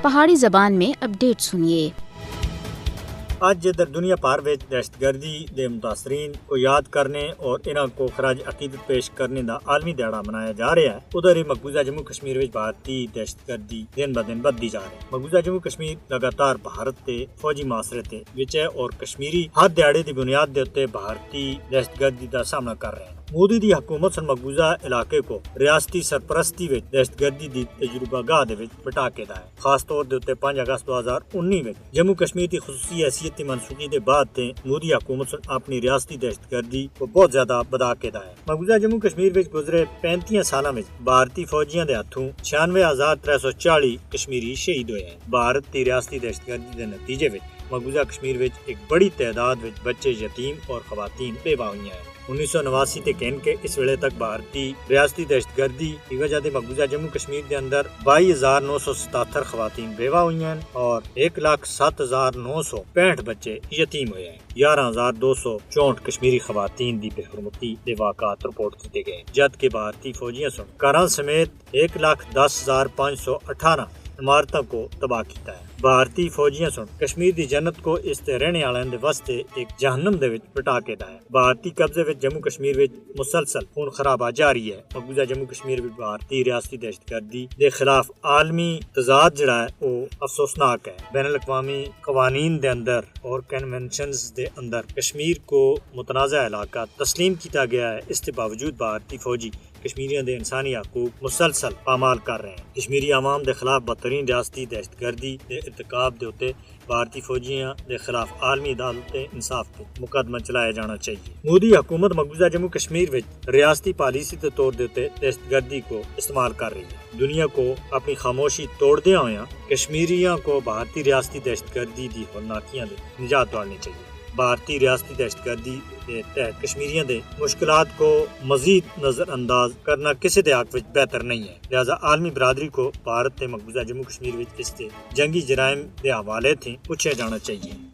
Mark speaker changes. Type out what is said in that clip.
Speaker 1: پہاڑی زبان میں اپڈیٹ سنیے۔
Speaker 2: آج جدھر دنیا بھر میں دہشت گردی دے متاثرین کو یاد کرنے اور انہاں کو خراج عقیدت پیش کرنے دا عالمی دہاڑا منایا جا رہا ہے، ادھر ہی مقبوضہ جموں کشمیر وچ بھارتی دہشت گردی دن ب دن بدتی جا رہی ہے۔ مقبوضہ جموں کشمیر لگاتار بھارت تے فوجی معاشرے تے وچ ہے اور کشمیری ہر دیہڑے دی بنیاد دے اوتے بھارتی دہشت گردی دا سامنا کر رہے ہیں۔ مودی دی حکومت سن مقبوضہ علاقے کو ریاستی سرپرستی وچ دہشت گردی دی تجربہ گاہ دے وچ بٹا کے دا ہے۔ خاص طور دے اوتے 5 اگست 2019 وچ جموں کشمیر دی خصوصی حیثیت دی منسوخی دے بعد تے مودی حکومت سن اپنی ریاستی دہشت گردی کو بہت زیادہ بدا کے دا ہے۔ مقبوضہ جموں کشمیر وچ گزرے 35 سالاں وچ بھارتی فوجیاں دے ہتھوں 96,340 کشمیری شہید ہوئے ہیں۔ بھارت دی ریاستی دہشت گردی دے نتیجے وچ مقبوضہ کشمیر وچ ایک بڑی تعداد وچ بچے یتیم اور خواتین بیوہ ہوئی ہیں۔ 1989 تے کہن کے اس ویلے تک بھارتی ریاستی دہشت گردی کی وجہ دے مقبوضہ جموں کشمیر دے اندر 22,977 خواتین بیوہ ہوئی ہیں اور 1,07,965 بچے یتیم ہوئے ہیں۔ 11,264 کشمیری خواتین دی بے حرمتی دے واقعات رپورٹ کیتے گئے، جبکہ بھارتی فوجیاں سن گھراں سمیت 1,10,518 عمارتوں کو تباہ کیتا ہے۔ بھارتی فوجیاں سن کشمیر دی جنت کو اس تے رہنے والے دے واسطے ایک جہنم دے وچ بٹا کے دا ہے۔ بھارتی قبضے وچ جموں کشمیر وچ مسلسل خون خرابہ جاری ہے۔ مقبوضہ جموں کشمیر وچ بھارتی ریاستی دہشت گردی دے خلاف عالمی تضاد جڑا ہے وہ افسوسناک ہے۔ بین الاقوامی قوانین دے اندر اور کنونشنز دے اندر کشمیر کو متنازع علاقہ تسلیم کیتا گیا ہے، اس کے باوجود بھارتی فوجی کشمیریوں دے انسانی حقوق مسلسل پامال کر رہے ہیں۔ کشمیری عوام دے خلاف بدترین ریاستی دہشت گردی دے ارتکاب دے اوتے بھارتی فوجیاں دے خلاف عالمی عدالت انصاف تے مقدمہ چلایا جانا چاہیے۔ مودی حکومت مقبوضہ جموں کشمیر وچ ریاستی پالیسی کے طور دے اوتے دہشت گردی کو استعمال کر رہی ہے۔ دنیا کو اپنی خاموشی توڑدیاں ہویاں کشمیریوں کو بھارتی ریاستی دہشت گردی دی ہولناکیاں دے نجات دلانی چاہیے۔ بھارتی ریاستی دہشت گردی کے تحت کشمیریوں دے مشکلات کو مزید نظر انداز کرنا کسی دے حق وچ بہتر نہیں ہے، لہذا عالمی برادری کو بھارت تے مقبوضہ جموں کشمیر وچ اس تے جنگی جرائم دے حوالے تھیں پوچھا جانا چاہیے۔